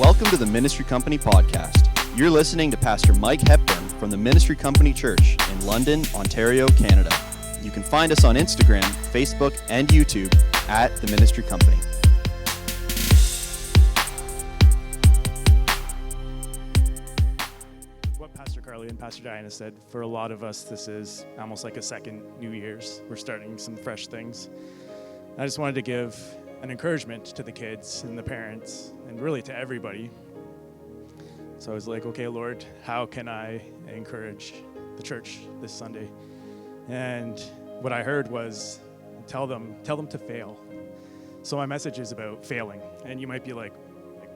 Welcome to the Ministry Company Podcast. You're listening to Pastor Mike Hepburn from the Ministry Company Church in London, Ontario, Canada. You can find us on Instagram, Facebook, and YouTube at The Ministry Company. What Pastor Carly and Pastor Diana said, for a lot of us, this is almost like a second New Year's. We're starting some fresh things. I just wanted to give an encouragement to the kids and the parents and really to everybody. So I was like, okay, Lord, how can I encourage the church this Sunday? And what I heard was, tell them to fail. So my message is about failing. And you might be like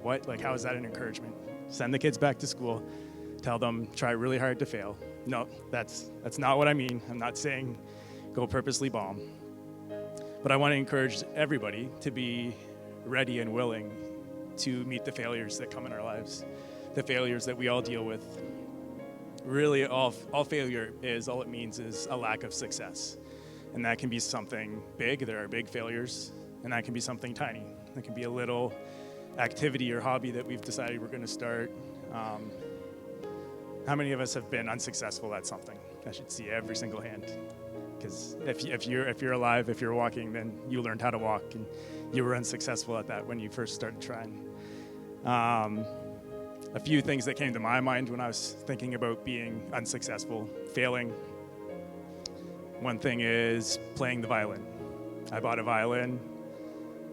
what? Like, how is that an encouragement? Send the kids back to school. Tell them, try really hard to fail. No, that's not what I mean. I'm not saying go purposely bomb. But I want to encourage everybody to be ready and willing to meet the failures that come in our lives, the failures that we all deal with. Really, all failure is, all it means is a lack of success. And that can be something big. There are big failures. And that can be something tiny. It can be a little activity or hobby that we've decided we're going to start. How many of us have been unsuccessful at something? I should see every single hand. Because if you're alive, if you're walking, then you learned how to walk, and you were unsuccessful at that when you first started trying. A few things that came to my mind when I was thinking about being unsuccessful, failing. One thing is playing the violin. I bought a violin.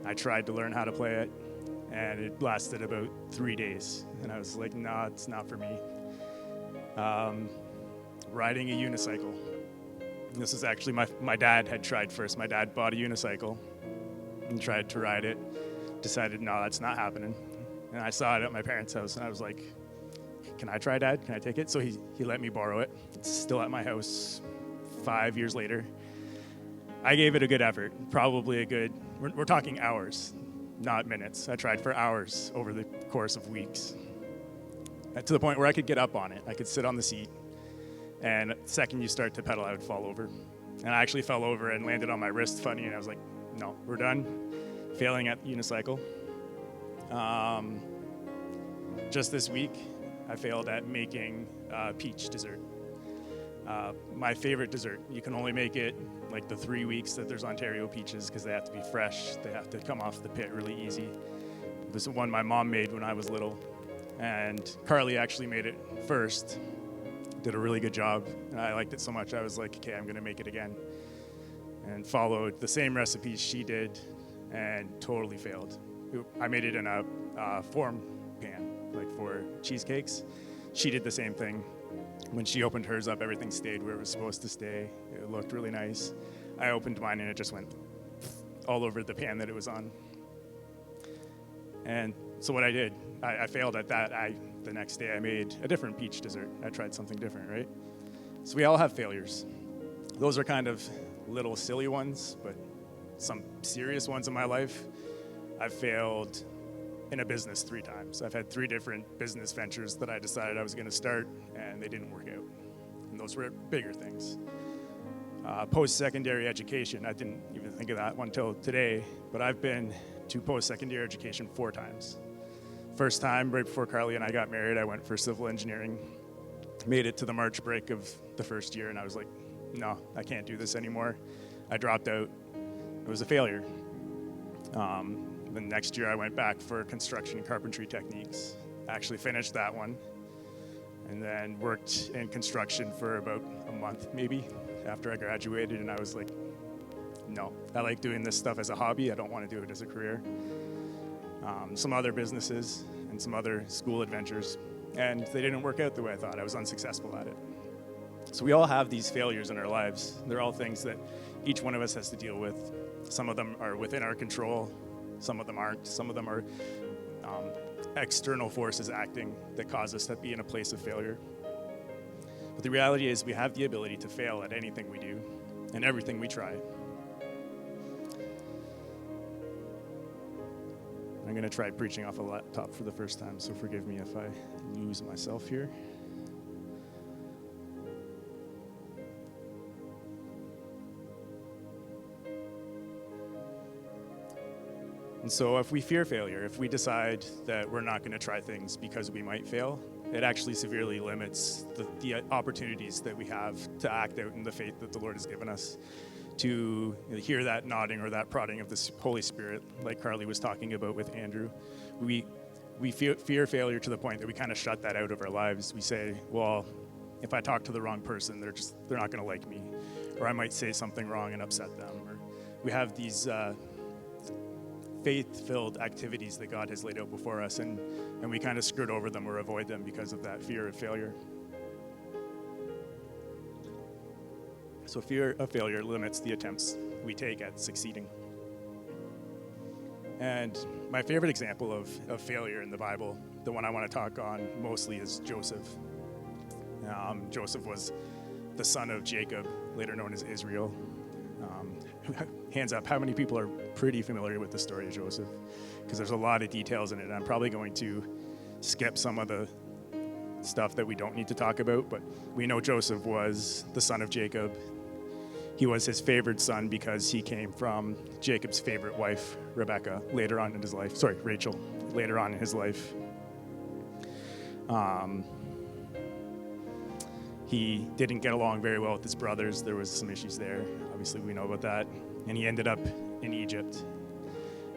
I tried to learn how to play it, and it lasted about 3 days. And I was like, no, it's not for me. Riding a unicycle. This is actually my dad had tried first. My dad bought a unicycle and tried to ride it. Decided, no, that's not happening. And I saw it at my parents' house, and I was like, can I try, Dad? Can I take it? So he let me borrow it. It's still at my house 5 years later. I gave it a good effort, probably we're talking hours, not minutes. I tried for hours over the course of weeks. To the point where I could get up on it. I could sit on the seat. And the second you start to pedal, I would fall over. And I actually fell over and landed on my wrist funny, and I was like, no, we're done. Failing at unicycle. Just this week, I failed at making peach dessert. My favorite dessert. You can only make it like the 3 weeks that there's Ontario peaches because they have to be fresh. They have to come off the pit really easy. This is one my mom made when I was little. And Carly actually made it first. Did a really good job, and I liked it so much I was like, okay, I'm gonna make it again. And followed the same recipes she did and totally failed. I made it in a form pan, like for cheesecakes. She did the same thing. When she opened hers up, everything stayed where it was supposed to stay. It looked really nice. I opened mine and it just went all over the pan that it was on. And so what I did, I failed at that. The next day I made a different peach dessert. I tried something different, right? So we all have failures. Those are kind of little silly ones, but some serious ones in my life. I've failed in a business 3 times. I've had 3 different business ventures that I decided I was going to start, and they didn't work out. And those were bigger things. Post-secondary education, I didn't even think of that one until today, but I've been to post-secondary education 4 times. First time, right before Carly and I got married, I went for civil engineering. Made it to the March break of the first year, and I was like, no, I can't do this anymore. I dropped out. It was a failure. The next year, I went back for construction and carpentry techniques. Actually finished that one, and then worked in construction for about a month, maybe, after I graduated, and I was like, no, I like doing this stuff as a hobby. I don't want to do it as a career. Some other businesses and some other school adventures, and they didn't work out the way I thought. I was unsuccessful at it. So we all have these failures in our lives. They're all things that each one of us has to deal with. Some of them are within our control. Some of them aren't. Some of them are external forces acting that cause us to be in a place of failure. But the reality is we have the ability to fail at anything we do and everything we try. I'm going to try preaching off a laptop for the first time, so forgive me if I lose myself here. And so if we fear failure, if we decide that we're not going to try things because we might fail, it actually severely limits the opportunities that we have to act out in the faith that the Lord has given us, to hear that nodding or that prodding of the Holy Spirit, like Carly was talking about with Andrew. We fear failure to the point that we kind of shut that out of our lives. We say, well, if I talk to the wrong person, they're not going to like me, or I might say something wrong and upset them. Or we have these faith-filled activities that God has laid out before us, and we kind of skirt over them or avoid them because of that fear of failure. So fear of failure limits the attempts we take at succeeding. And my favorite example of failure in the Bible, the one I want to talk on mostly, is Joseph. Joseph was the son of Jacob, later known as Israel. Hands up, how many people are pretty familiar with the story of Joseph? Because there's a lot of details in it. I'm probably going to skip some of the stuff that we don't need to talk about, but we know Joseph was the son of Jacob. He was his favored son because he came from Jacob's favorite wife, Rebecca, later on in his life. Sorry, Rachel, later on in his life. He didn't get along very well with his brothers. There was some issues there. Obviously, we know about that. And he ended up in Egypt.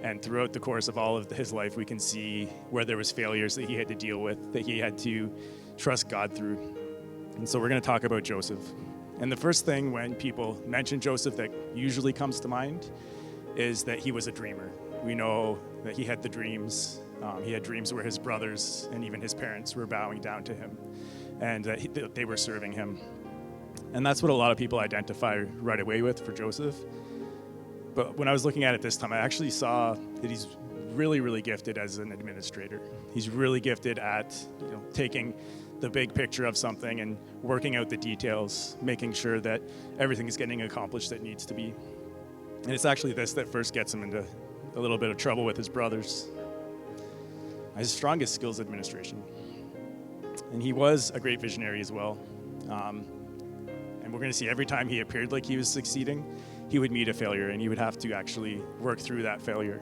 And throughout the course of all of his life, we can see where there was failures that he had to deal with, that he had to trust God through. And so we're going to talk about Joseph. And the first thing when people mention Joseph that usually comes to mind is that he was a dreamer. We know that he had the dreams. He had dreams where his brothers and even his parents were bowing down to him, and they were serving him. And that's what a lot of people identify right away with for Joseph. But when I was looking at it this time, I actually saw that he's really, really gifted as an administrator. He's really gifted at taking the big picture of something and working out the details, making sure that everything is getting accomplished that needs to be. And it's actually this that first gets him into a little bit of trouble with his brothers. His strongest skill is administration. And he was a great visionary as well. And we're going to see every time he appeared like he was succeeding, he would meet a failure, and he would have to actually work through that failure.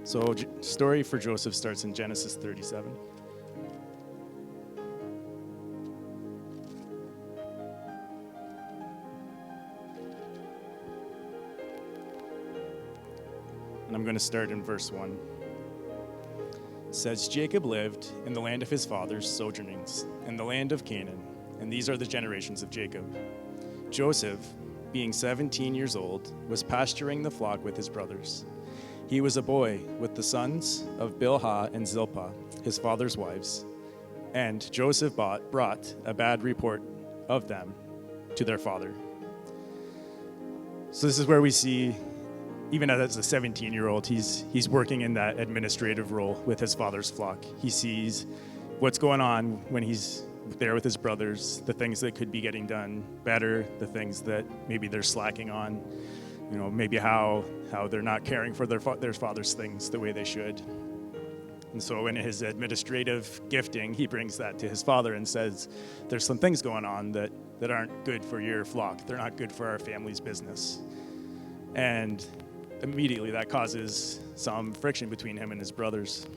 So story for Joseph starts in Genesis 37. And I'm going to start in verse 1. It says, Jacob lived in the land of his fathers' sojournings, in the land of Canaan, and these are the generations of Jacob. Joseph, being 17 years old, was pasturing the flock with his brothers. He was a boy with the sons of Bilhah and Zilpah, his father's wives, and Joseph brought a bad report of them to their father. So this is where we see, even as a 17-year-old, he's working in that administrative role with his father's flock. He sees what's going on when he's there with his brothers, the things that could be getting done better, the things that maybe they're slacking on, maybe how they're not caring for their father's things the way they should. And so in his administrative gifting, he brings that to his father and says, there's some things going on that aren't good for your flock. They're not good for our family's business. And immediately that causes some friction between him and his brothers.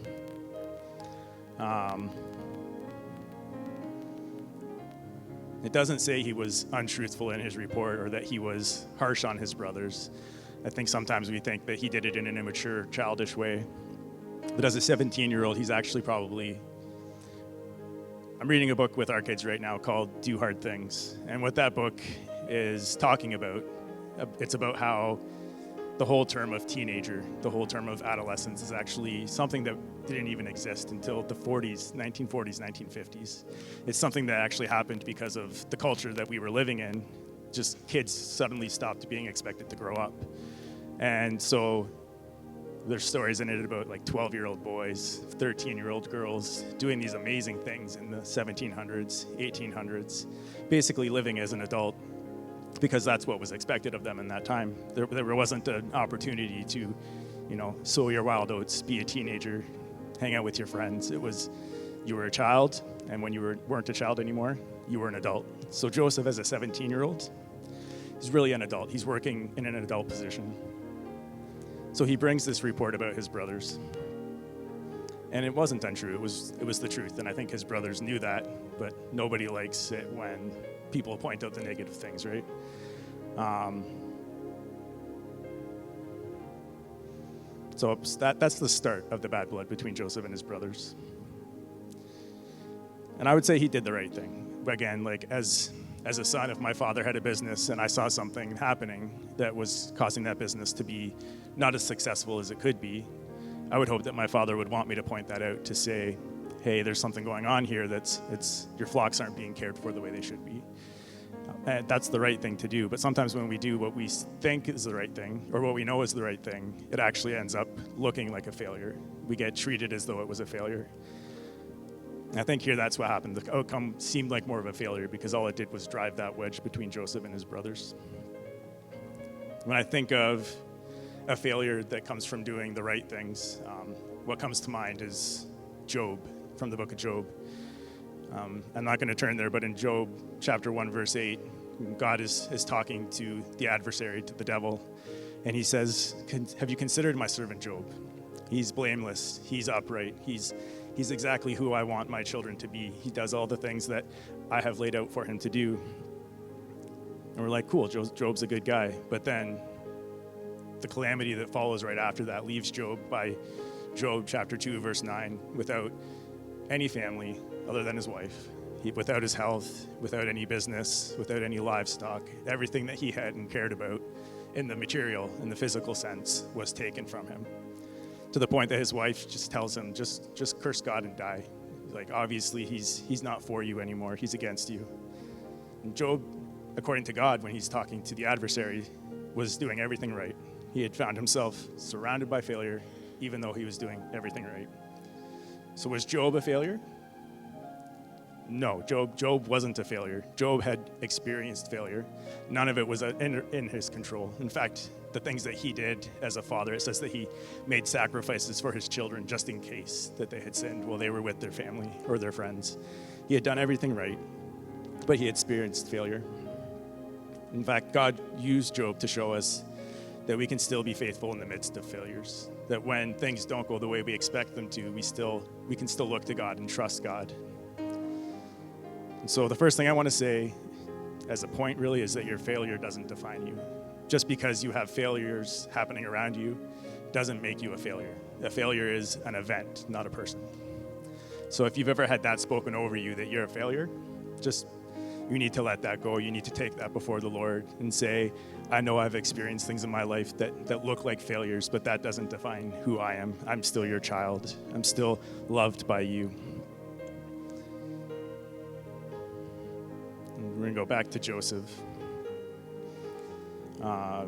It doesn't say he was untruthful in his report or that he was harsh on his brothers. I think sometimes we think that he did it in an immature, childish way. But as a 17-year-old, he's actually I'm reading a book with our kids right now called Do Hard Things. And what that book is talking about, it's about how the whole term of teenager, the whole term of adolescence is actually something that didn't even exist until the 1940s, 1950s. It's something that actually happened because of the culture that we were living in. Just kids suddenly stopped being expected to grow up. And so there's stories in it about like 12-year-old boys, 13-year-old girls doing these amazing things in the 1700s, 1800s, basically living as an adult, because that's what was expected of them in that time. There wasn't an opportunity to, sow your wild oats, be a teenager, hang out with your friends. It was, you were a child, and when you weren't a child anymore, you were an adult. So Joseph, as a 17-year-old, he's really an adult. He's working in an adult position. So he brings this report about his brothers. And it wasn't untrue. It was the truth. And I think his brothers knew that, but nobody likes it when people point out the negative things, right? So that's the start of the bad blood between Joseph and his brothers. And I would say he did the right thing. Again, like as a son, if my father had a business and I saw something happening that was causing that business to be not as successful as it could be, I would hope that my father would want me to point that out, to say, hey, there's something going on here your flocks aren't being cared for the way they should be. And that's the right thing to do. But sometimes when we do what we think is the right thing, or what we know is the right thing, it actually ends up looking like a failure. We get treated as though it was a failure. And I think here that's what happened. The outcome seemed like more of a failure because all it did was drive that wedge between Joseph and his brothers. When I think of a failure that comes from doing the right things, what comes to mind is Job, from the book of Job. I'm not going to turn there, but in Job chapter 1, verse 8, God is talking to the adversary, to the devil, and he says, have you considered my servant Job? He's blameless. He's upright. He's exactly who I want my children to be. He does all the things that I have laid out for him to do. And we're like, cool, Job's a good guy. But then the calamity that follows right after that leaves Job by Job chapter 2, verse 9, without any family other than his wife, without his health, without any business, without any livestock. Everything that he had and cared about in the material, in the physical sense, was taken from him. To the point that his wife just tells him, just curse God and die. Like, obviously, he's not for you anymore. He's against you. And Job, according to God, when he's talking to the adversary, was doing everything right. He had found himself surrounded by failure, even though he was doing everything right. So was Job a failure? No, Job wasn't a failure. Job had experienced failure. None of it was in his control. In fact, the things that he did as a father, it says that he made sacrifices for his children just in case that they had sinned while they were with their family or their friends. He had done everything right, but he experienced failure. In fact, God used Job to show us that we can still be faithful in the midst of failures. That when things don't go the way we expect them to, we can still look to God and trust God. And so the first thing I want to say as a point really is that your failure doesn't define you. Just because you have failures happening around you doesn't make you a failure. A failure is an event, not a person. So if you've ever had that spoken over you that you're a failure, you need to let that go. You need to take that before the Lord and say, I know I've experienced things in my life that look like failures, but that doesn't define who I am. I'm still your child. I'm still loved by you. And we're going to go back to Joseph.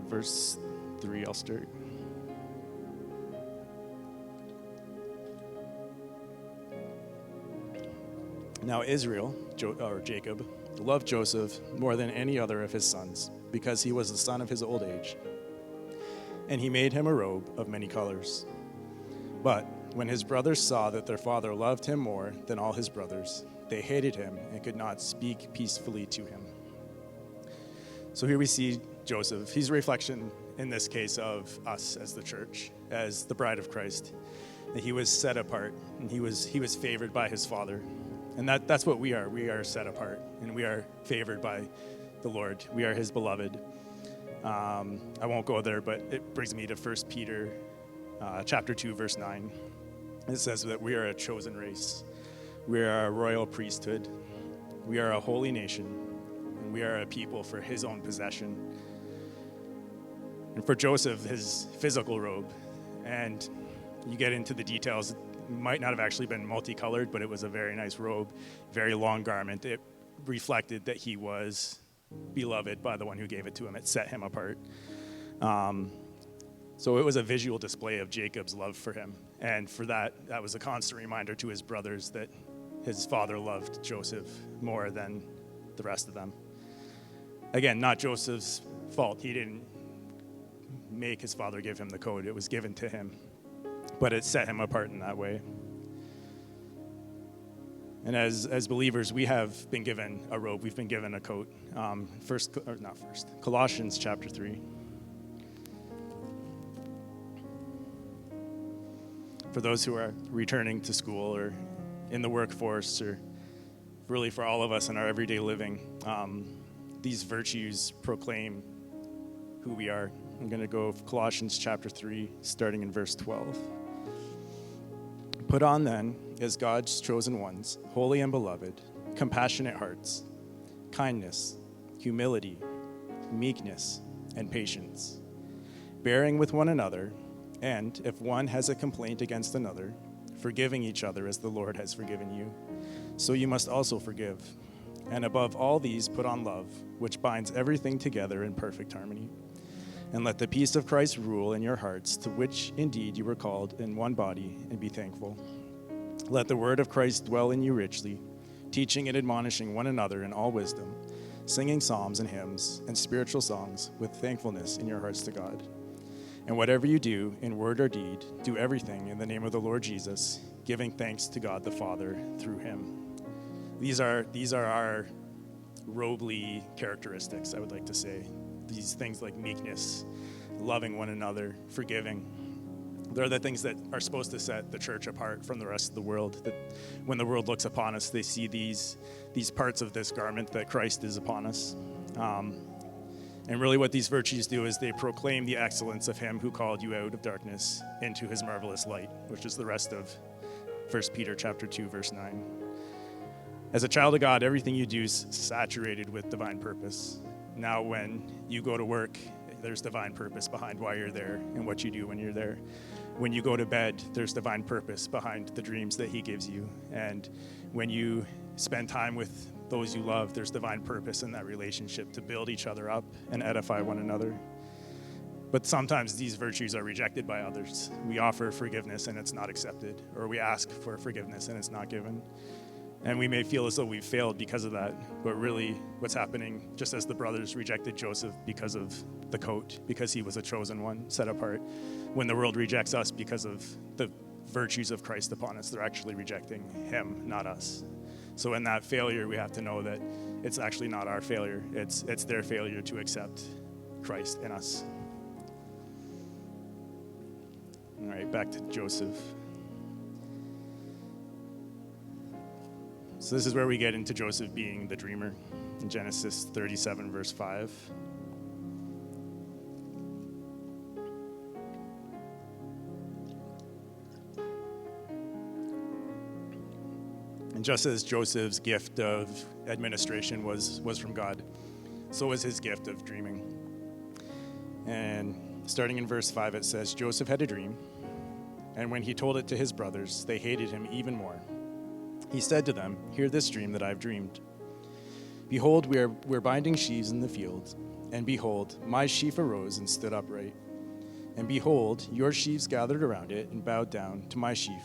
Verse 3, I'll start. Now Israel, Jacob, loved Joseph more than any other of his sons, because he was the son of his old age. And he made him a robe of many colors. But when his brothers saw that their father loved him more than all his brothers, they hated him and could not speak peacefully to him. So here we see Joseph. He's a reflection, in this case, of us as the church, as the bride of Christ. That he was set apart, and he was favored by his father. And that's what we are. We are set apart, and we are favored by the Lord. We are his beloved. I won't go there, but it brings me to 1 Peter chapter 2, verse 9. It says that we are a chosen race. We are a royal priesthood. We are a holy nation, and we are a people for his own possession. And for Joseph, his physical robe, and you get into the details, might not have actually been multicolored, but it was a very nice robe, very long garment. It reflected that he was beloved by the one who gave it to him. It set him apart. So it was a visual display of Jacob's love for him. And for that was a constant reminder to his brothers that his father loved Joseph more than the rest of them. Again, not Joseph's fault. He didn't make his father give him the coat. It was given to him. But it set him apart in that way. And as believers, we have been given a robe. We've been given a coat. Colossians chapter 3. for those who are returning to school or in the workforce, or really for all of us in our everyday living, these virtues proclaim who we are. I'm going to go Colossians chapter 3, starting in verse 12. Put on then, as God's chosen ones, holy and beloved, compassionate hearts, kindness, humility, meekness, and patience, bearing with one another, and if one has a complaint against another, forgiving each other as the Lord has forgiven you, so you must also forgive. And above all these put on love, which binds everything together in perfect harmony. And let the peace of Christ rule in your hearts, to which indeed you were called in one body, and be thankful. Let the word of Christ dwell in you richly, teaching and admonishing one another in all wisdom, singing psalms and hymns and spiritual songs with thankfulness in your hearts to God. And whatever you do, in word or deed, do everything in the name of the Lord Jesus, giving thanks to God the Father through him. These are our Robley characteristics, I would like to say. These things like meekness, loving one another, forgiving. They're the things that are supposed to set the church apart from the rest of the world. That when the world looks upon us, they see these parts of this garment that Christ is upon us. And really what these virtues do is they proclaim the excellence of him who called you out of darkness into his marvelous light, which is the rest of 1 Peter chapter 2, verse 9. As a child of God, everything you do is saturated with divine purpose. Now when you go to work, there's divine purpose behind why you're there and what you do when you're there. When you go to bed, there's divine purpose behind the dreams that he gives you. And when you spend time with those you love, there's divine purpose in that relationship to build each other up and edify one another. But sometimes these virtues are rejected by others. We offer forgiveness and it's not accepted, or we ask for forgiveness and it's not given. And we may feel as though we've failed because of that, but really what's happening, just as the brothers rejected Joseph because of the coat, because he was a chosen one, set apart, when the world rejects us because of the virtues of Christ upon us, they're actually rejecting him, not us. So in that failure, we have to know that it's actually not our failure. It's their failure to accept Christ in us. All right, back to Joseph. So this is where we get into Joseph being the dreamer in Genesis 37, verse 5. And just as Joseph's gift of administration was from God, so was his gift of dreaming. And starting in verse 5, it says, Joseph had a dream, and when he told it to his brothers, they hated him even more. He said to them, hear this dream that I've dreamed. Behold, we're binding sheaves in the field, and behold, my sheaf arose and stood upright. And behold, your sheaves gathered around it and bowed down to my sheaf.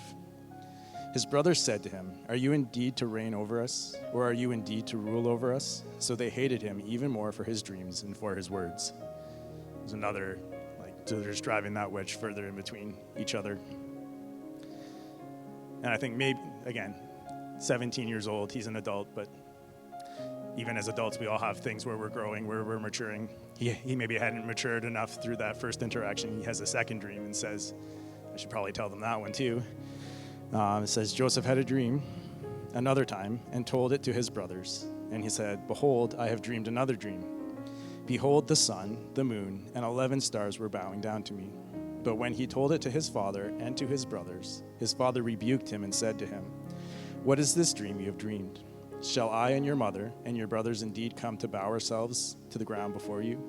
His brothers said to him, are you indeed to reign over us, or are you indeed to rule over us? So they hated him even more for his dreams and for his words. There's another, so they're just driving that wedge further in between each other. And I think maybe, again, 17 years old, he's an adult, but even as adults, we all have things where we're growing, where we're maturing. He maybe hadn't matured enough through that first interaction. He has a second dream and says, I should probably tell them that one too. It says, Joseph had a dream another time and told it to his brothers. And he said, behold, I have dreamed another dream. Behold, the sun, the moon, and 11 stars were bowing down to me. But when he told it to his father and to his brothers, his father rebuked him and said to him, what is this dream you have dreamed? Shall I and your mother and your brothers indeed come to bow ourselves to the ground before you?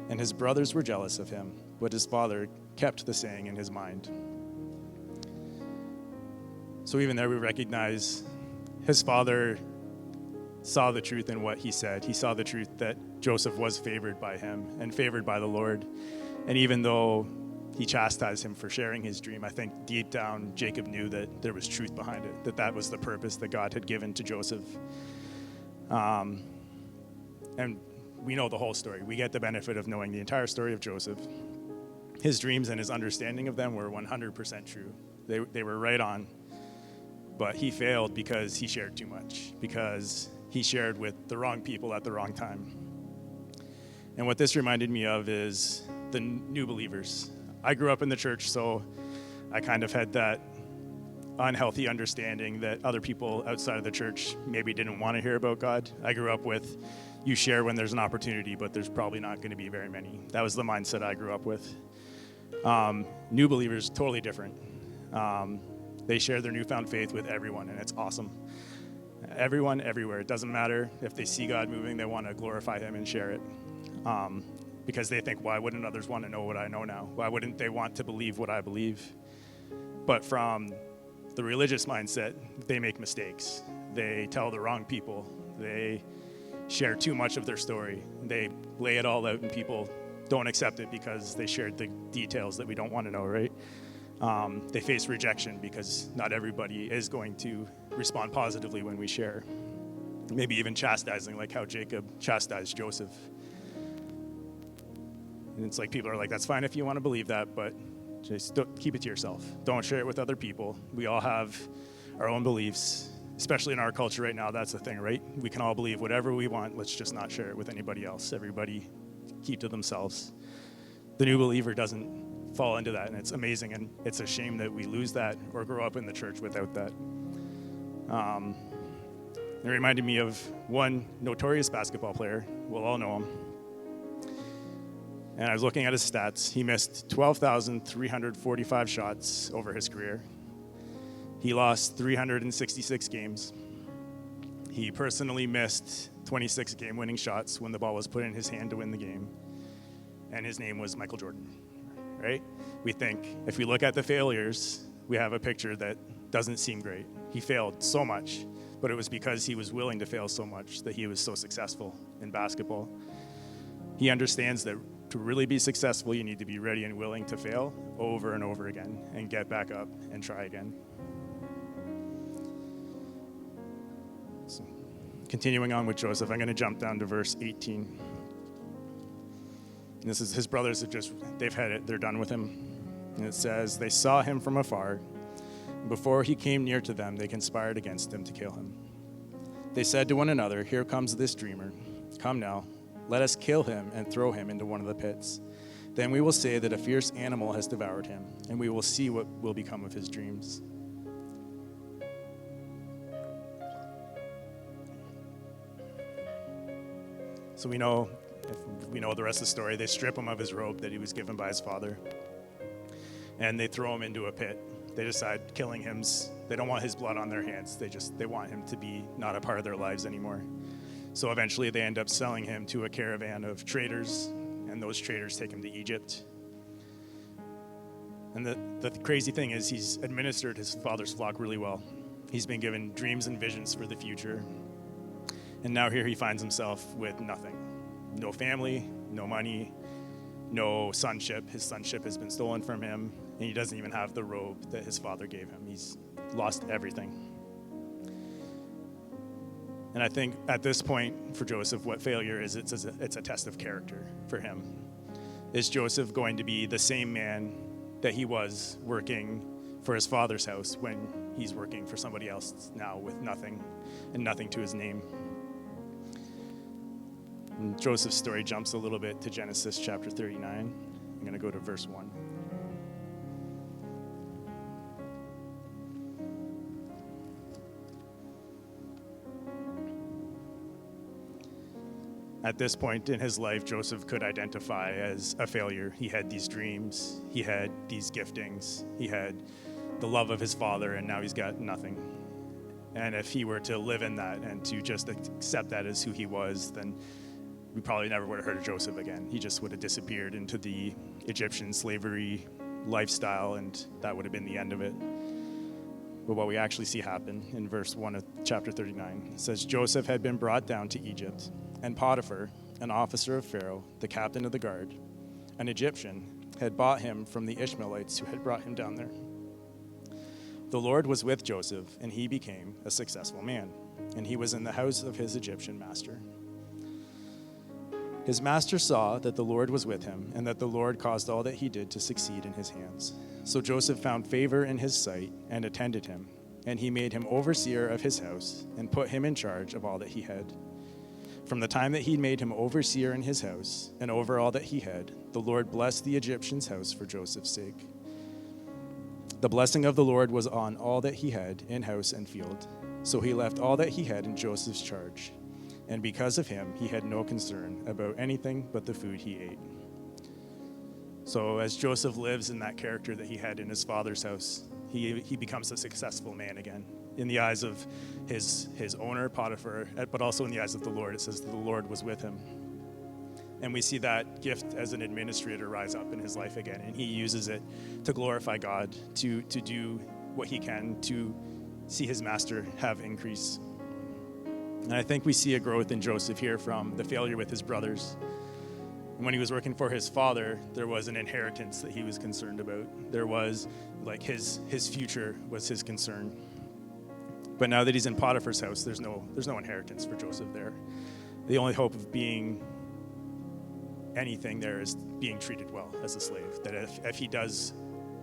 And his brothers were jealous of him, but his father kept the saying in his mind. So even there we recognize his father saw the truth in what he said. He saw the truth that Joseph was favored by him and favored by the Lord. And even though he chastised him for sharing his dream, I think deep down Jacob knew that there was truth behind it, that was the purpose that God had given to Joseph. And we know the whole story. We get the benefit of knowing the entire story of Joseph. His dreams and his understanding of them were 100% true. They were right on. But he failed because he shared too much, because he shared with the wrong people at the wrong time. And what this reminded me of is the new believers. I grew up in the church, so I kind of had that unhealthy understanding that other people outside of the church maybe didn't want to hear about God. I grew up with, you share when there's an opportunity, but there's probably not going to be very many. That was the mindset I grew up with. New believers, totally different. They share their newfound faith with everyone, and it's awesome. Everyone, everywhere. It doesn't matter if they see God moving, they want to glorify him and share it. Because they think, why wouldn't others want to know what I know now? Why wouldn't they want to believe what I believe? But from the religious mindset, they make mistakes. They tell the wrong people. They share too much of their story. They lay it all out and people don't accept it because they shared the details that we don't want to know, right? They face rejection because not everybody is going to respond positively when we share. Maybe even chastising, like how Jacob chastised Joseph. And it's like people are like, that's fine if you want to believe that, but just keep it to yourself. Don't share it with other people. We all have our own beliefs, especially in our culture right now. That's the thing, right? We can all believe whatever we want. Let's just not share it with anybody else. Everybody keep to themselves. The new believer doesn't fall into that, and it's amazing, and it's a shame that we lose that or grow up in the church without that. It reminded me of one notorious basketball player. We'll all know him. And I was looking at his stats. He missed 12,345 shots over his career. He lost 366 games. He personally missed 26 game-winning shots when the ball was put in his hand to win the game. And his name was Michael Jordan, right? We think, if we look at the failures, we have a picture that doesn't seem great. He failed so much, but it was because he was willing to fail so much that he was so successful in basketball. He understands that to really be successful, you need to be ready and willing to fail over and over again and get back up and try again. So, continuing on with Joseph, I'm going to jump down to verse 18. And this is his brothers they've had it, they're done with him. And it says, they saw him from afar. Before he came near to them, they conspired against him to kill him. They said to one another, here comes this dreamer. Come now, let us kill him and throw him into one of the pits. Then we will say that a fierce animal has devoured him, and we will see what will become of his dreams. So we know the rest of the story. They strip him of his robe that he was given by his father, and they throw him into a pit. They decide killing him, they don't want his blood on their hands. They want him to be not a part of their lives anymore. So eventually they end up selling him to a caravan of traders, and those traders take him to Egypt. And the crazy thing is he's administered his father's flock really well. He's been given dreams and visions for the future. And now here he finds himself with nothing. No family, no money, no sonship. His sonship has been stolen from him, and he doesn't even have the robe that his father gave him. He's lost everything. And I think at this point for Joseph, what failure is, it's a test of character for him. Is Joseph going to be the same man that he was working for his father's house when he's working for somebody else now with nothing and nothing to his name? And Joseph's story jumps a little bit to Genesis chapter 39. I'm going to go to verse 1. At this point in his life, Joseph could identify as a failure. He had these dreams, he had these giftings, he had the love of his father, and now he's got nothing. And if he were to live in that and to just accept that as who he was, then we probably never would have heard of Joseph again. He just would have disappeared into the Egyptian slavery lifestyle, and that would have been the end of it. But what we actually see happen in verse 1 of chapter 39, it says, Joseph had been brought down to Egypt, and Potiphar, an officer of Pharaoh, the captain of the guard, an Egyptian, had bought him from the Ishmaelites who had brought him down there. The Lord was with Joseph, and he became a successful man, and he was in the house of his Egyptian master. His master saw that the Lord was with him, and that the Lord caused all that he did to succeed in his hands. So Joseph found favor in his sight and attended him, and he made him overseer of his house and put him in charge of all that he had. From the time that he made him overseer in his house and over all that he had, the Lord blessed the Egyptian's house for Joseph's sake. The blessing of the Lord was on all that he had in house and field. So he left all that he had in Joseph's charge. And because of him, he had no concern about anything but the food he ate. So as Joseph lives in that character that he had in his father's house, he becomes a successful man again. In the eyes of his owner, Potiphar, but also in the eyes of the Lord. It says that the Lord was with him. And we see that gift as an administrator rise up in his life again. And he uses it to glorify God, to do what he can to see his master have increase. And I think we see a growth in Joseph here from the failure with his brothers. And when he was working for his father, there was an inheritance that he was concerned about. There was, like, his future was his concern. But now that he's in Potiphar's house, there's no inheritance for Joseph there. The only hope of being anything there is being treated well as a slave. That if he does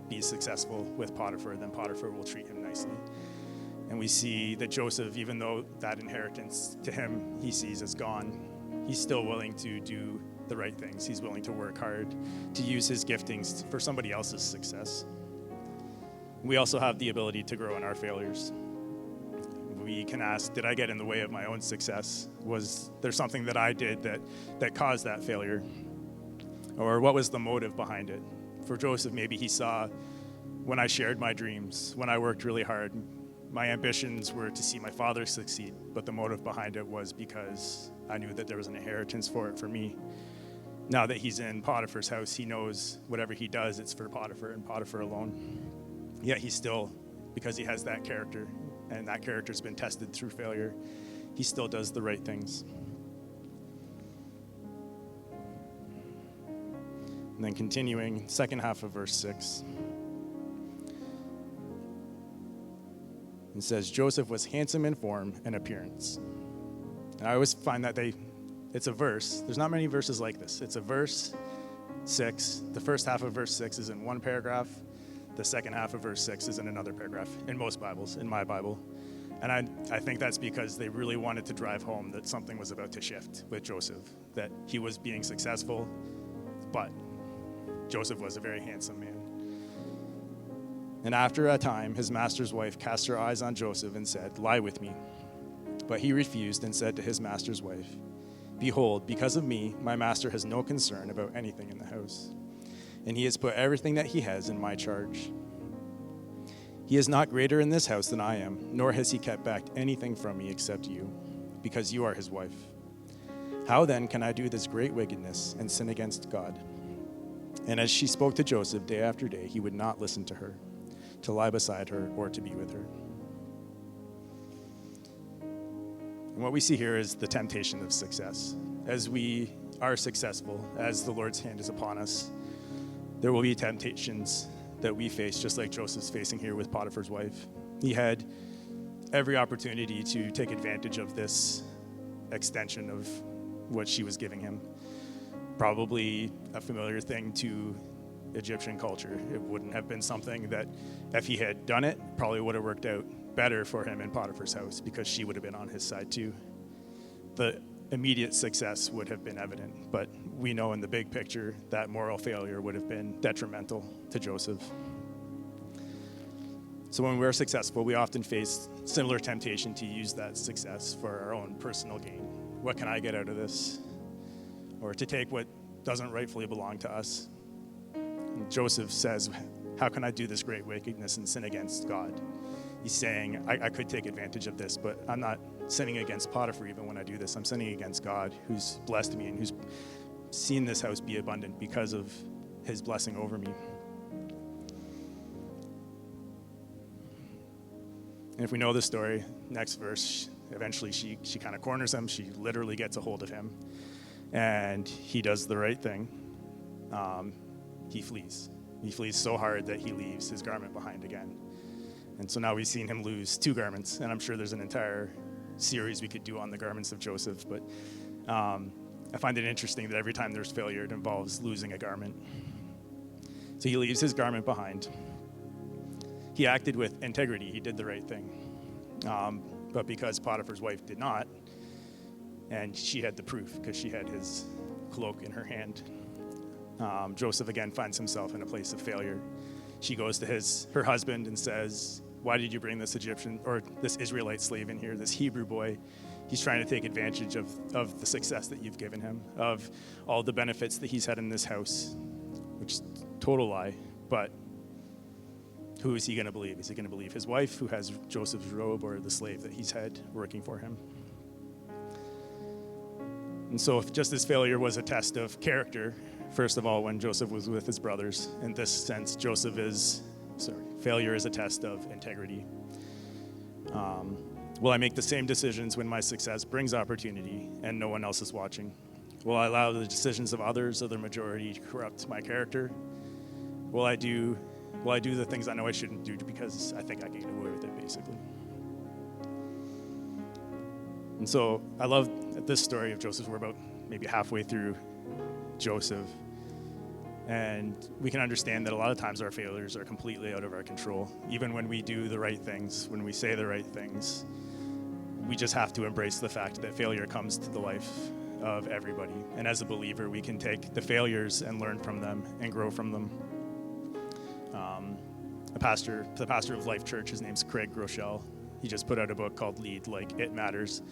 be successful with Potiphar, then Potiphar will treat him nicely. And we see that Joseph, even though that inheritance to him he sees as gone, he's still willing to do the right things. He's willing to work hard, to use his giftings for somebody else's success. We also have the ability to grow in our failures. We can ask, did I get in the way of my own success? Was there something that I did that caused that failure? Or what was the motive behind it? For Joseph, maybe he saw when I shared my dreams, when I worked really hard, my ambitions were to see my father succeed, but the motive behind it was because I knew that there was an inheritance for it for me. Now that he's in Potiphar's house, he knows whatever he does, it's for Potiphar and Potiphar alone. Yet he still, because he has that character, and that character's been tested through failure, he still does the right things. And then continuing, second half of verse 6. It says, Joseph was handsome in form and appearance. And I always find that it's a verse. There's not many verses like this. It's a verse 6. The first half of verse 6 is in one paragraph. The second half of verse 6 is in another paragraph, in most Bibles, in my Bible. And I think that's because they really wanted to drive home that something was about to shift with Joseph, that he was being successful, but Joseph was a very handsome man. And after a time, his master's wife cast her eyes on Joseph and said, "Lie with me." But he refused and said to his master's wife, "Behold, because of me, my master has no concern about anything in the house, and he has put everything that he has in my charge. He is not greater in this house than I am, nor has he kept back anything from me except you, because you are his wife. How then can I do this great wickedness and sin against God?" And as she spoke to Joseph day after day, he would not listen to her, to lie beside her or to be with her. And what we see here is the temptation of success. As we are successful, as the Lord's hand is upon us, there will be temptations that we face, just like Joseph's facing here with Potiphar's wife. He had every opportunity to take advantage of this extension of what she was giving him. Probably a familiar thing to Egyptian culture. It wouldn't have been something that, if he had done it, probably would have worked out better for him in Potiphar's house, because she would have been on his side too. The immediate success would have been evident, but we know in the big picture that moral failure would have been detrimental to Joseph. So when we're successful, we often face similar temptation to use that success for our own personal gain. What can I get out of this? Or to take what doesn't rightfully belong to us. And Joseph says, how can I do this great wickedness and sin against God? He's saying, I could take advantage of this, but I'm not sinning against Potiphar even when I do this. I'm sinning against God, who's blessed me and who's seen this house be abundant because of his blessing over me. And if we know the story, next verse, eventually she kind of corners him. She literally gets a hold of him. And he does the right thing. He flees. He flees so hard that he leaves his garment behind again. And so now we've seen him lose 2 garments, and I'm sure there's an entire series we could do on the garments of Joseph, but I find it interesting that every time there's failure, it involves losing a garment. So he leaves his garment behind. He acted with integrity. He did the right thing. But because Potiphar's wife did not, and she had the proof because she had his cloak in her hand, Joseph again finds himself in a place of failure. she goes to her husband and says, "Why did you bring this Egyptian or this Israelite slave in here, this Hebrew boy? He's trying to take advantage of the success that you've given him, of all the benefits that he's had in this house," which is a total lie. But who is he going to believe? Is he going to believe his wife who has Joseph's robe, or the slave that he's had working for him? And so if just this failure was a test of character, first of all, when Joseph was with his brothers, in this sense, failure is a test of integrity. Will I make the same decisions when my success brings opportunity and no one else is watching? Will I allow the decisions of others or the majority to corrupt my character? Will I do the things I know I shouldn't do because I think I can get away with it, basically? And so I love this story of Joseph. We're about maybe halfway through Joseph. And we can understand that a lot of times our failures are completely out of our control. Even when we do the right things, when we say the right things, we just have to embrace the fact that failure comes to the life of everybody. And as a believer, we can take the failures and learn from them and grow from them. The pastor of Life Church, his name's Craig Groeschel. He just put out a book called Lead Like It Matters.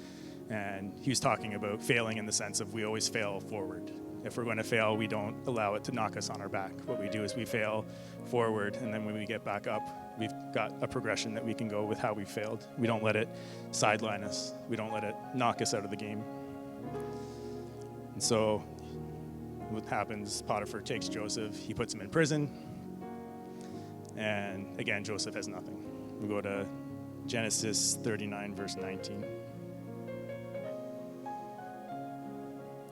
And he was talking about failing in the sense of we always fail forward. If we're going to fail, we don't allow it to knock us on our back. What we do is we fail forward, and then when we get back up, we've got a progression that we can go with how we failed. We don't let it sideline us. We don't let it knock us out of the game. And so what happens, Potiphar takes Joseph, he puts him in prison, and again, Joseph has nothing. We go to Genesis 39, verse 19.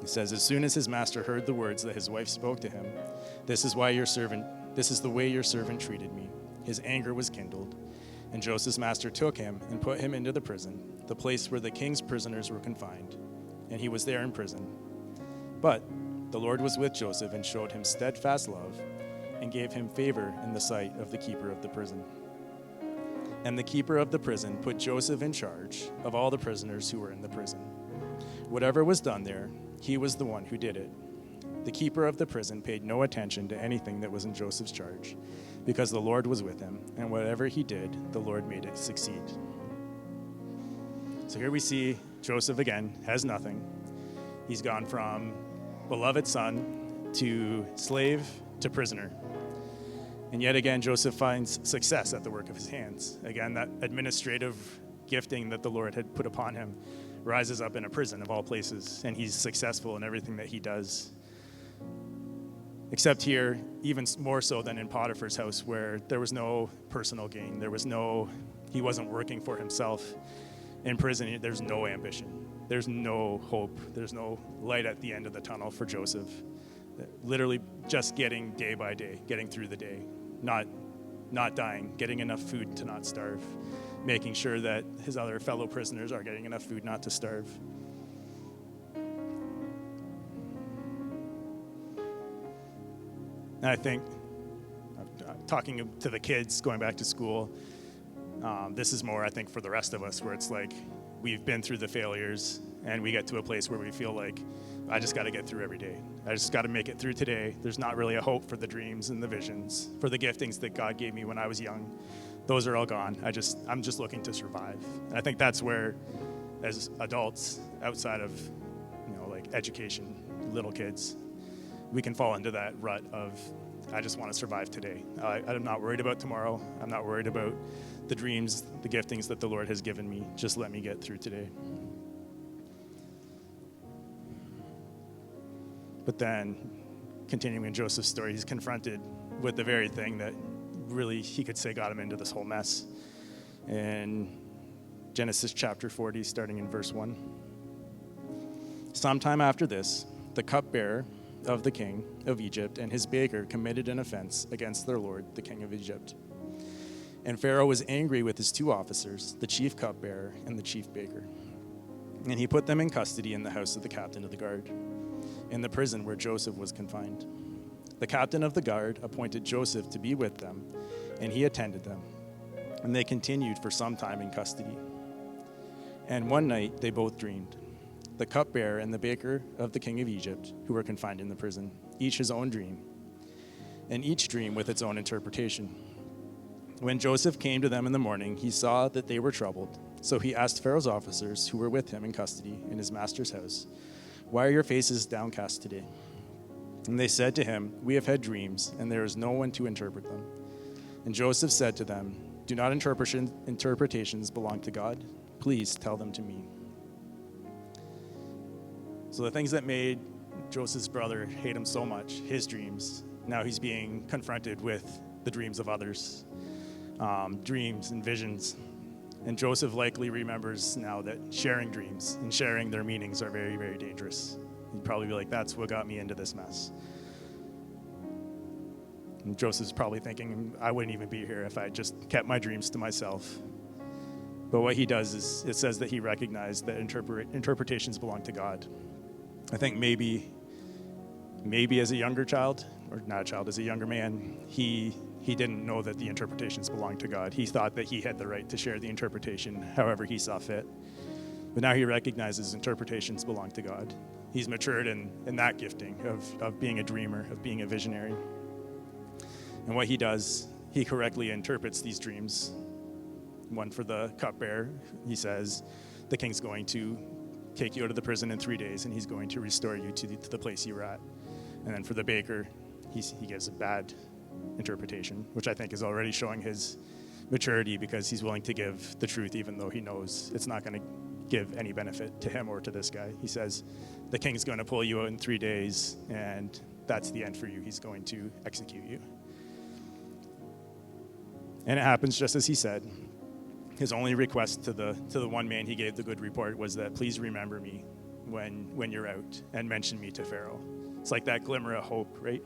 It says, as soon as his master heard the words that his wife spoke to him, this is the way your servant treated me. His anger was kindled. And Joseph's master took him and put him into the prison, the place where the king's prisoners were confined. And he was there in prison. But the Lord was with Joseph and showed him steadfast love and gave him favor in the sight of the keeper of the prison. And the keeper of the prison put Joseph in charge of all the prisoners who were in the prison. Whatever was done there, he was the one who did it. The keeper of the prison paid no attention to anything that was in Joseph's charge, because the Lord was with him, and whatever he did, the Lord made it succeed. So here we see Joseph again has nothing. He's gone from beloved son to slave to prisoner. And yet again, Joseph finds success at the work of his hands. Again, that administrative gifting that the Lord had put upon him rises up in a prison of all places, and he's successful in everything that he does. Except here, even more so than in Potiphar's house, where there was no personal gain. He wasn't working for himself. In prison, there's no ambition. There's no hope. There's no light at the end of the tunnel for Joseph. Literally just getting day by day, getting through the day, not dying, getting enough food to not starve, making sure that his other fellow prisoners are getting enough food not to starve. And I think, talking to the kids going back to school, this is more, I think, for the rest of us, where it's like we've been through the failures and we get to a place where we feel like, I just got to get through every day. I just got to make it through today. There's not really a hope for the dreams and the visions, for the giftings that God gave me when I was young. Those are all gone. I'm just looking to survive. And I think that's where, as adults, outside of, like education, little kids, we can fall into that rut of, I just want to survive today. I'm not worried about tomorrow. I'm not worried about the dreams, the giftings that the Lord has given me. Just let me get through today. But then, continuing in Joseph's story, he's confronted with the very thing that really, he could say, got him into this whole mess. In Genesis chapter 40, starting in verse 1. Sometime after this, the cupbearer of the king of Egypt and his baker committed an offense against their lord, the king of Egypt. And Pharaoh was angry with his two officers, the chief cupbearer and the chief baker. And he put them in custody in the house of the captain of the guard, in the prison where Joseph was confined. The captain of the guard appointed Joseph to be with them, and he attended them. And they continued for some time in custody. And one night they both dreamed, the cupbearer and the baker of the king of Egypt, who were confined in the prison, each his own dream, and each dream with its own interpretation. When Joseph came to them in the morning, he saw that they were troubled. So he asked Pharaoh's officers who were with him in custody in his master's house, "Why are your faces downcast today?" And they said to him, "We have had dreams, and there is no one to interpret them." And Joseph said to them, "Do not interpretations belong to God? Please tell them to me." So the things that made Joseph's brother hate him so much, his dreams, now he's being confronted with the dreams of others, dreams and visions. And Joseph likely remembers now that sharing dreams and sharing their meanings are very, very dangerous. He'd probably be like, "That's what got me into this mess." And Joseph's probably thinking, "I wouldn't even be here if I just kept my dreams to myself." But what he does is, it says that he recognized that interpretations belong to God. I think maybe as a younger child, or not a child, as a younger man, he didn't know that the interpretations belonged to God. He thought that he had the right to share the interpretation however he saw fit. But now he recognizes interpretations belong to God. He's matured in that gifting of being a dreamer, of being a visionary. And what he does, he correctly interprets these dreams. One for the cupbearer, he says, "The king's going to take you out of the prison in 3 days, and he's going to restore you to the place you were at." And then for the baker, he gives a bad interpretation, which I think is already showing his maturity, because he's willing to give the truth even though he knows it's not going to give any benefit to him or to this guy. He says, "The king's going to pull you out in 3 days, and that's the end for you. He's going to execute you." And it happens just as he said. His only request to the one man he gave the good report was that, "Please remember me when you're out and mention me to Pharaoh." It's like that glimmer of hope, right?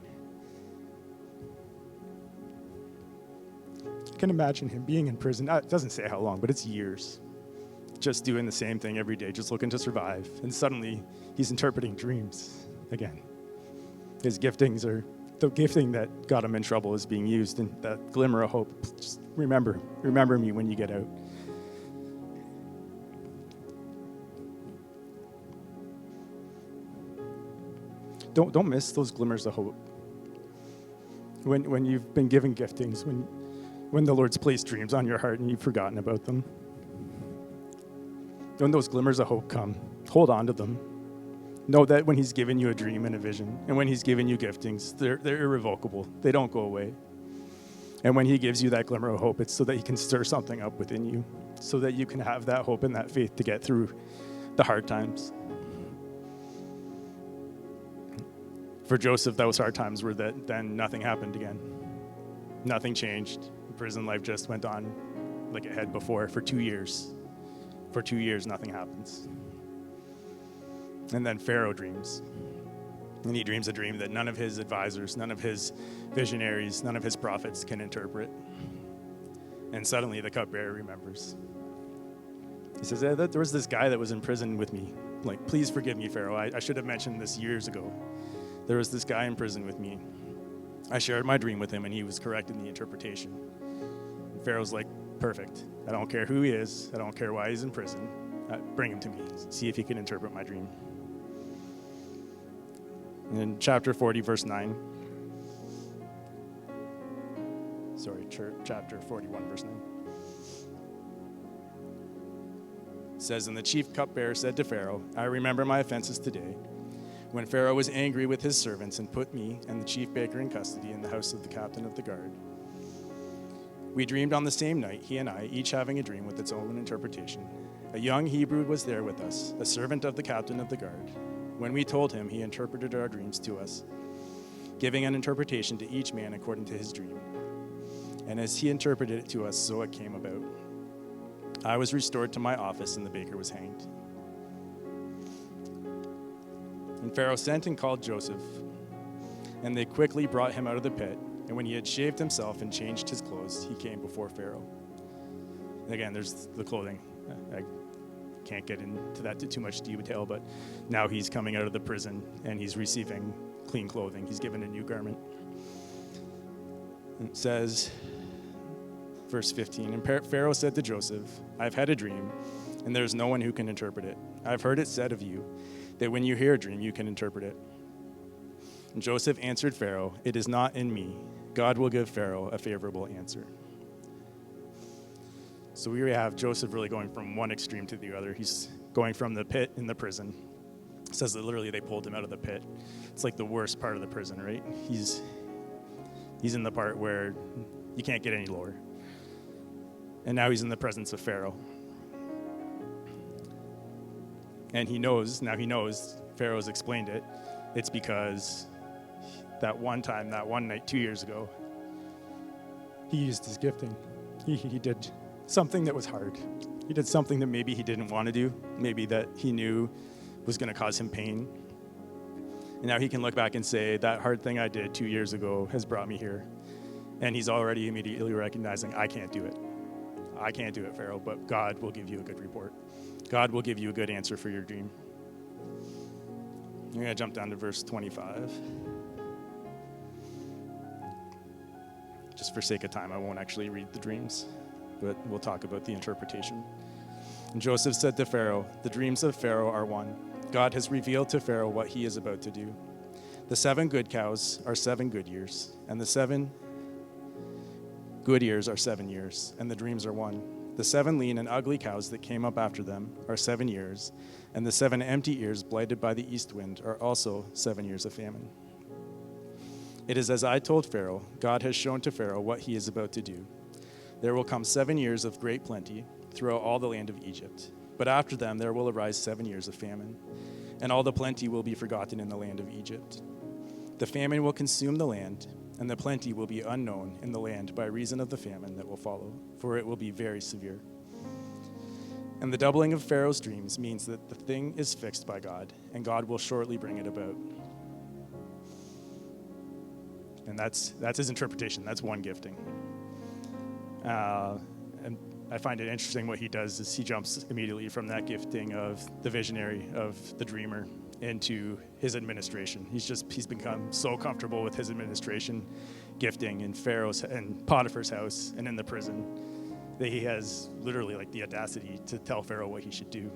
I can imagine him being in prison. It doesn't say how long, but it's years. Just doing the same thing every day, just looking to survive. And suddenly, he's interpreting dreams again. His giftings are, the gifting that got him in trouble is being used, and that glimmer of hope. Just remember me when you get out. Don't miss those glimmers of hope. When you've been given giftings, when the Lord's placed dreams on your heart and you've forgotten about them. When those glimmers of hope come, hold on to them. Know that when he's given you a dream and a vision, and when he's given you giftings, they're irrevocable. They don't go away. And when he gives you that glimmer of hope, it's so that he can stir something up within you, so that you can have that hope and that faith to get through the hard times. For Joseph, those hard times were that then nothing happened again. Nothing changed. Prison life just went on like it had before for 2 years. For 2 years, nothing happens. And then Pharaoh dreams. And he dreams a dream that none of his advisors, none of his visionaries, none of his prophets can interpret. And suddenly the cupbearer remembers. He says, there was this guy that was in prison with me. Like, "Please forgive me, Pharaoh. I should have mentioned this years ago. There was this guy in prison with me. I shared my dream with him, and he was correct in the interpretation." And Pharaoh's like, "Perfect. I don't care who he is. I don't care why he's in prison. Bring him to me. See if he can interpret my dream." In chapter 40, verse 9. Chapter 41, verse 9. It says, "And the chief cupbearer said to Pharaoh, 'I remember my offenses today, when Pharaoh was angry with his servants and put me and the chief baker in custody in the house of the captain of the guard. We dreamed on the same night, he and I, each having a dream with its own interpretation. A young Hebrew was there with us, a servant of the captain of the guard. When we told him, he interpreted our dreams to us, giving an interpretation to each man according to his dream. And as he interpreted it to us, so it came about. I was restored to my office, and the baker was hanged.' And Pharaoh sent and called Joseph, and they quickly brought him out of the pit. And when he had shaved himself and changed his clothes, he came before Pharaoh." And again, there's the clothing. I can't get into that too much detail, but now he's coming out of the prison, and he's receiving clean clothing. He's given a new garment. And it says, verse 15, "And Pharaoh said to Joseph, 'I've had a dream, and there's no one who can interpret it. I've heard it said of you, that when you hear a dream, you can interpret it.' And Joseph answered Pharaoh, 'It is not in me. God will give Pharaoh a favorable answer.'" So we have Joseph really going from one extreme to the other. He's going from the pit in the prison. It says that literally they pulled him out of the pit. It's like the worst part of the prison, right? He's in the part where you can't get any lower. And now he's in the presence of Pharaoh. And he knows, Pharaoh's explained it. It's because that one night 2 years ago, he used his gifting. He did something that was hard. He did something that maybe he didn't want to do, maybe that he knew was going to cause him pain. And now he can look back and say, that hard thing I did 2 years ago has brought me here. And he's already immediately recognizing, I can't do it. I can't do it, Pharaoh, but God will give you a good report. God will give you a good answer for your dream. I'm going to jump down to verse 25. Just for sake of time, I won't actually read the dreams, but we'll talk about the interpretation. And Joseph said to Pharaoh, the dreams of Pharaoh are one. God has revealed to Pharaoh what he is about to do. The 7 good cows are 7 good years, and the 7 good years are 7 years, and the dreams are one. The 7 lean and ugly cows that came up after them are 7 years, and the 7 empty ears blighted by the east wind are also 7 years of famine. It is as I told Pharaoh, God has shown to Pharaoh what he is about to do. There will come 7 years of great plenty throughout all the land of Egypt, but after them there will arise 7 years of famine, and all the plenty will be forgotten in the land of Egypt. The famine will consume the land, and the plenty will be unknown in the land by reason of the famine that will follow, for it will be very severe. And the doubling of Pharaoh's dreams means that the thing is fixed by God, and God will shortly bring it about. And that's his interpretation. That's one gifting. And I find it interesting what he does is he jumps immediately from that gifting of the visionary, of the dreamer, into his administration. He's become so comfortable with his administration gifting in Pharaoh's and Potiphar's house and in the prison that he has literally like the audacity to tell Pharaoh what he should do.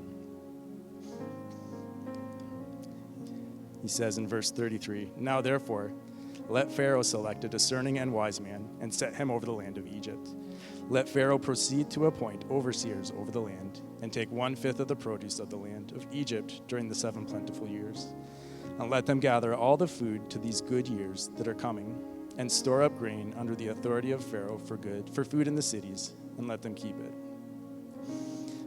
He says in verse 33, now therefore, let Pharaoh select a discerning and wise man and set him over the land of Egypt. Let Pharaoh proceed to appoint overseers over the land and take 1/5 of the produce of the land of Egypt during the 7 plentiful years. And let them gather all the food to these good years that are coming and store up grain under the authority of Pharaoh for food in the cities, and let them keep it.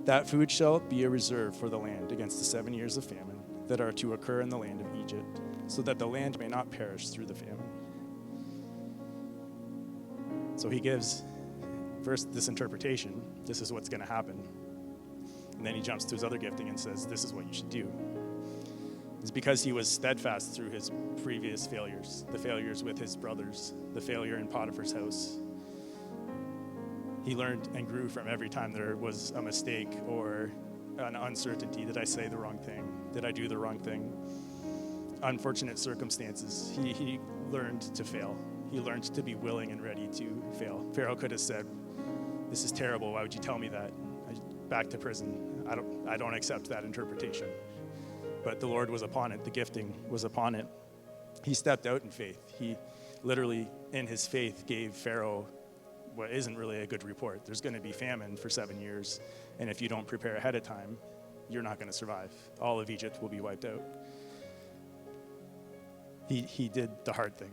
That food shall be a reserve for the land against the 7 years of famine that are to occur in the land of Egypt, so that the land may not perish through the famine. So he gives first this interpretation, this is what's going to happen. And then he jumps to his other gifting and says, this is what you should do. It's because he was steadfast through his previous failures, the failures with his brothers, the failure in Potiphar's house. He learned and grew from every time there was a mistake or an uncertainty. Did I say the wrong thing? Did I do the wrong thing? Unfortunate circumstances. He learned to fail. He learned to be willing and ready to fail. Pharaoh could have said, this is terrible. Why would you tell me that? Back to prison. I don't accept that interpretation. But the Lord was upon it. The gifting was upon it. He stepped out in faith. He literally, in his faith, gave Pharaoh what isn't really a good report. There's going to be famine for 7 years. And if you don't prepare ahead of time, you're not going to survive. All of Egypt will be wiped out. He did the hard thing.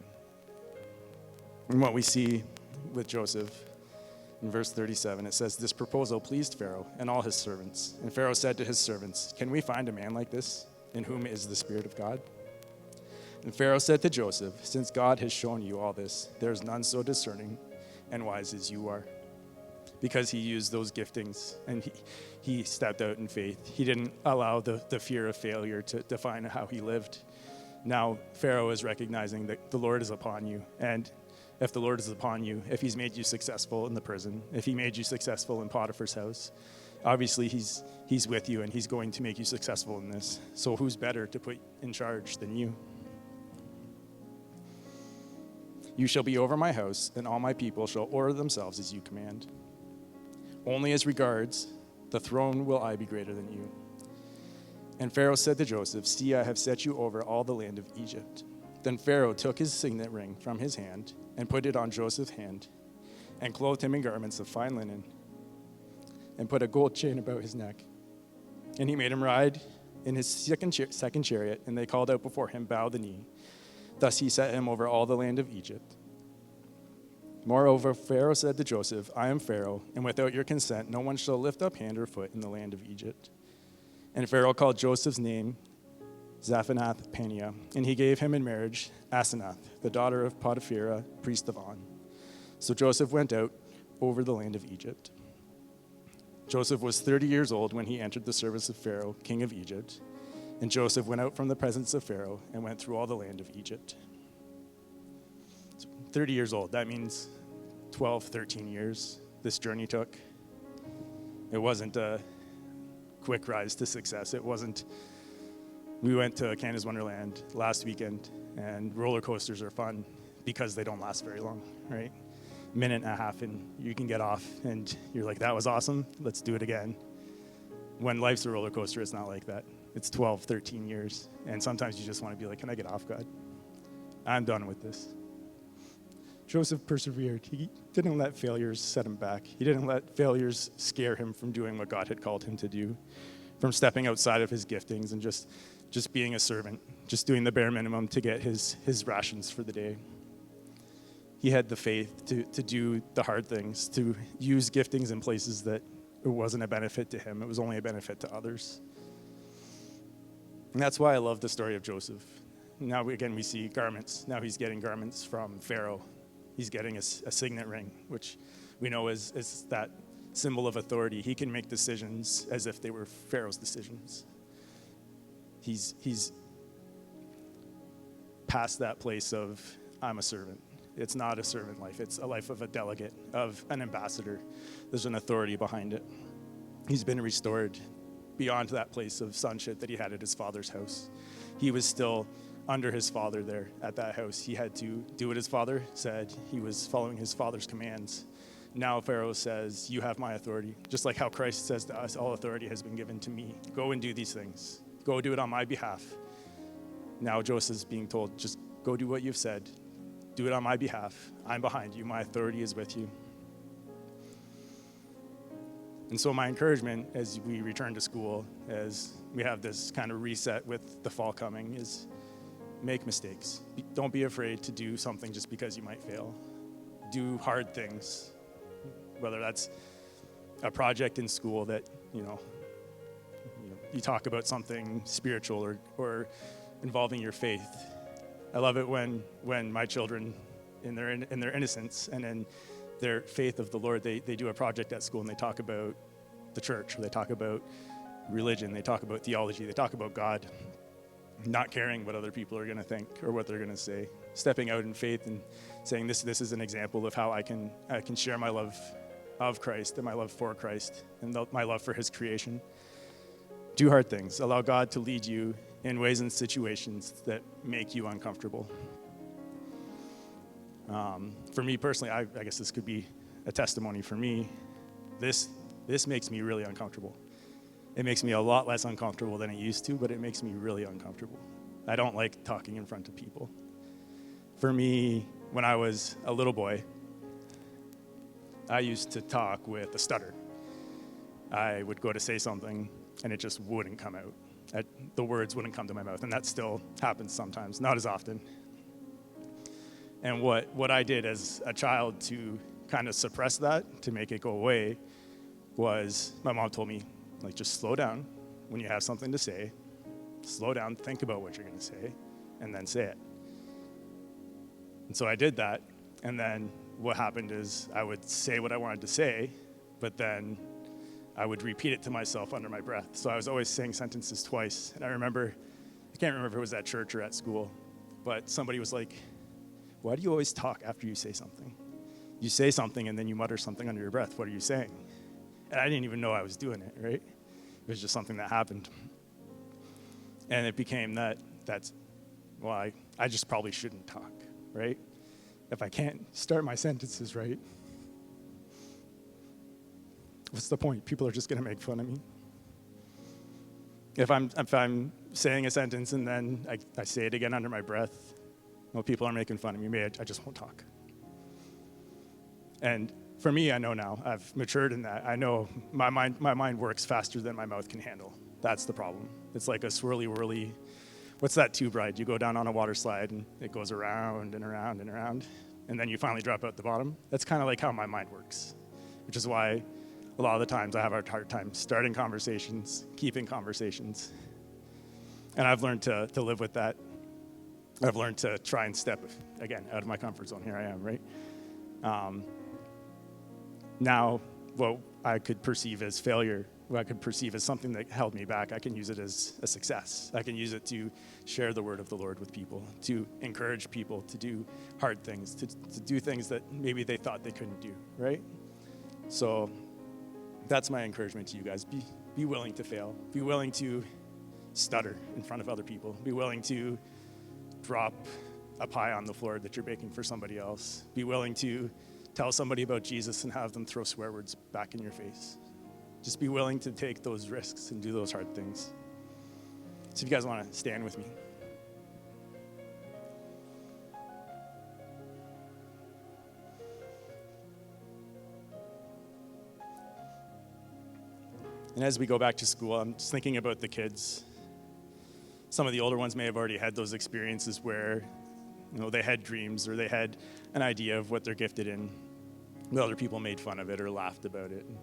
And what we see with Joseph in verse 37, it says, this proposal pleased Pharaoh and all his servants. And Pharaoh said to his servants, can we find a man like this, in whom is the Spirit of God? And Pharaoh said to Joseph, since God has shown you all this, there is none so discerning and wise as you are. Because he used those giftings and he stepped out in faith. He didn't allow the fear of failure to define how he lived. Now Pharaoh is recognizing that the Lord is upon you. And if the Lord is upon you, if he's made you successful in the prison, if he made you successful in Potiphar's house, obviously he's with you and he's going to make you successful in this. So who's better to put in charge than you? You shall be over my house, and all my people shall order themselves as you command. Only as regards the throne will I be greater than you. And Pharaoh said to Joseph, see, I have set you over all the land of Egypt. Then Pharaoh took his signet ring from his hand and put it on Joseph's hand and clothed him in garments of fine linen and put a gold chain about his neck. And he made him ride in his second chariot, and they called out before him, bow the knee. Thus he set him over all the land of Egypt. Moreover, Pharaoh said to Joseph, I am Pharaoh, and without your consent no one shall lift up hand or foot in the land of Egypt. And Pharaoh called Joseph's name Zaphenath-Paneah, and he gave him in marriage Asenath, the daughter of Potiphera, priest of On. So Joseph went out over the land of Egypt. Joseph was 30 years old when he entered the service of Pharaoh, king of Egypt. And Joseph went out from the presence of Pharaoh and went through all the land of Egypt. So 30 years old, that means 12, 13 years this journey took. It wasn't a quick rise to success. We went to Canada's Wonderland last weekend, and roller coasters are fun because they don't last very long, right? Minute and a half and you can get off and you're like, that was awesome, let's do it again. When life's a roller coaster, it's not like that. It's 12, 13 years, and sometimes you just want to be like, can I get off, God? I'm done with this. Joseph persevered. He didn't let failures set him back. He didn't let failures scare him from doing what God had called him to do, from stepping outside of his giftings and just being a servant, just doing the bare minimum to get his rations for the day. He had the faith to do the hard things, to use giftings in places that it wasn't a benefit to him. It was only a benefit to others. And that's why I love the story of Joseph. Now, again, we see garments. Now he's getting garments from Pharaoh. He's getting a signet ring, which we know is that symbol of authority. He can make decisions as if they were Pharaoh's decisions. He's past that place of, I'm a servant. It's not a servant life. It's a life of a delegate, of an ambassador. There's an authority behind it. He's been restored beyond that place of sonship that he had at his father's house. He was still under his father there at that house. He had to do what his father said. He was following his father's commands. Now Pharaoh says, you have my authority. Just like how Christ says to us, all authority has been given to me. Go and do these things. Go do it on my behalf. Now Joseph's being told, just go do what you've said. Do it on my behalf. I'm behind you. My authority is with you. And so my encouragement as we return to school, as we have this kind of reset with the fall coming, is make mistakes. Don't be afraid to do something just because you might fail. Do hard things, whether that's a project in school that, you talk about something spiritual or involving your faith. I love it when my children, in their innocence and in their faith of the Lord, they do a project at school and they talk about the church, or they talk about religion, they talk about theology, they talk about God, not caring what other people are going to think or what they're going to say, stepping out in faith and saying this is an example of how I can share my love of Christ and my love for Christ and my love for his creation. Do hard things. Allow God to lead you in ways and situations that make you uncomfortable. For me personally, I guess this could be a testimony for me. This makes me really uncomfortable. It makes me a lot less uncomfortable than it used to, but it makes me really uncomfortable. I don't like talking in front of people. For me, when I was a little boy, I used to talk with a stutter. I would go to say something, and it just wouldn't come out. The words wouldn't come to my mouth, and that still happens sometimes, not as often. And what I did as a child to kind of suppress that, to make it go away, was my mom told me, just slow down when you have something to say. Slow down, think about what you're going to say, and then say it. And so I did that, and then what happened is I would say what I wanted to say, but then I would repeat it to myself under my breath. So I was always saying sentences twice. And I can't remember if it was at church or at school, but somebody was like, why do you always talk after you say something? You say something and then you mutter something under your breath. What are you saying? And I didn't even know I was doing it, right? It was just something that happened. And it became I just probably shouldn't talk, right? If I can't start my sentences right, what's the point? People are just going to make fun of me. If I'm saying a sentence and then I say it again under my breath, well, people are making fun of me. Maybe I just won't talk. And for me, I know now. I've matured in that. I know my mind works faster than my mouth can handle. That's the problem. It's like a swirly whirly. What's that tube ride? You go down on a water slide and it goes around and around and around, and then you finally drop out the bottom. That's kind of like how my mind works, which is why a lot of the times I have a hard time starting conversations, keeping conversations. And I've learned to live with that. I've learned to try and step, again, out of my comfort zone. Here I am, right? Now, what I could perceive as failure, what I could perceive as something that held me back, I can use it as a success. I can use it to share the word of the Lord with people, to encourage people to do hard things, to do things that maybe they thought they couldn't do, right? So that's my encouragement to you guys. Be willing to fail. Be willing to stutter in front of other people. Be willing to drop a pie on the floor that you're baking for somebody else. Be willing to tell somebody about Jesus and have them throw swear words back in your face. Just be willing to take those risks and do those hard things. So if you guys want to stand with me. And as we go back to school, I'm just thinking about the kids. Some of the older ones may have already had those experiences where, they had dreams or they had an idea of what they're gifted in, but other people made fun of it or laughed about it. And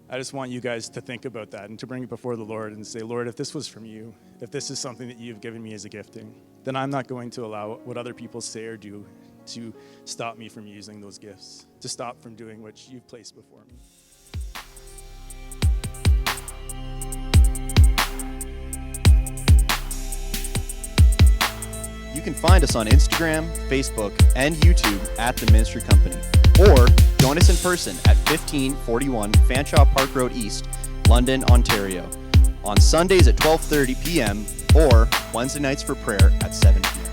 I just want you guys to think about that and to bring it before the Lord and say, Lord, if this was from you, if this is something that you've given me as a gifting, then I'm not going to allow what other people say or do to stop me from using those gifts, to stop from doing what you've placed before me. You can find us on Instagram, Facebook, and YouTube at The Ministry Company, or join us in person at 1541 Fanshawe Park Road East, London, Ontario, on Sundays at 12:30 p.m. or Wednesday nights for prayer at 7 p.m.